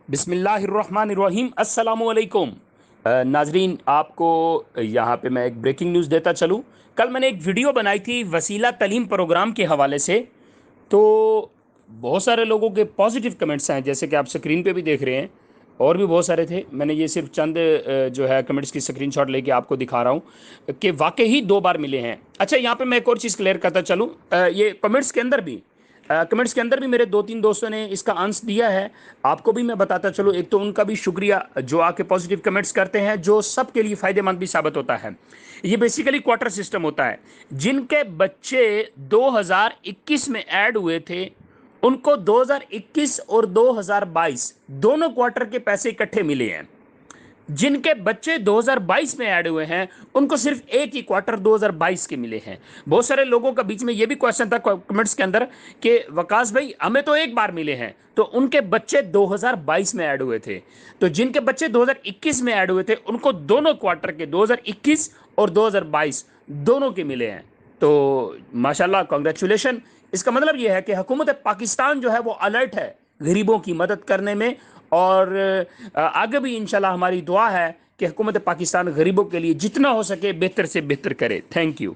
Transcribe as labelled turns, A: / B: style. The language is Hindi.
A: बिस्मिल्लाहिर्रहमानिर्रहीम अस्सलामुअलैकुम। नाजरीन, आपको यहाँ पे मैं एक ब्रेकिंग न्यूज़ देता चलूँ। कल मैंने एक वीडियो बनाई थी वसीला तलीम प्रोग्राम के हवाले से। तो बहुत सारे लोगों के पॉजिटिव कमेंट्स हैं, जैसे कि आप स्क्रीन पे भी देख रहे हैं। और भी बहुत सारे थे, मैंने ये सिर्फ चंद जो है कमेंट्स की स्क्रीनशॉट लेके आपको दिखा रहा हूँ कि वाकई ही 2 बार मिले हैं। अच्छा, यहाँ पे मैं एक और चीज़ क्लियर करता चलूँ। ये कमेंट्स के अंदर भी मेरे 2-3 दोस्तों ने इसका आंसर दिया है। आपको भी मैं बताता चलूँ। एक तो उनका भी शुक्रिया जो आके पॉजिटिव कमेंट्स करते हैं, जो सबके लिए फ़ायदेमंद भी साबित होता है। ये बेसिकली क्वार्टर सिस्टम होता है। जिनके बच्चे 2021 में ऐड हुए थे, उनको 2021 और 2022 दोनों क्वार्टर के पैसे इकट्ठे मिले हैं। जिनके बच्चे 2022 में ऐड हुए हैं, उनको सिर्फ एक ही क्वार्टर 2022 के मिले हैं। बहुत सारे लोगों का बीच में यह भी क्वेश्चन था कमेंट्स के अंदर कि वकास भाई, हमें तो एक बार मिले हैं, तो उनके बच्चे 2022 में ऐड हुए थे। तो जिनके बच्चे 2021 में ऐड हुए थे, उनको दोनों क्वार्टर के 2021 और 2022 दोनों के मिले हैं। तो माशाल्लाह, कांग्रेचुलेशन। इसका मतलब यह है कि हुकूमत पाकिस्तान जो है वो अलर्ट है गरीबों की मदद करने में। और आगे भी इंशाल्लाह हमारी दुआ है कि हुकूमत पाकिस्तान गरीबों के लिए जितना हो सके बेहतर से बेहतर करे। Thank you.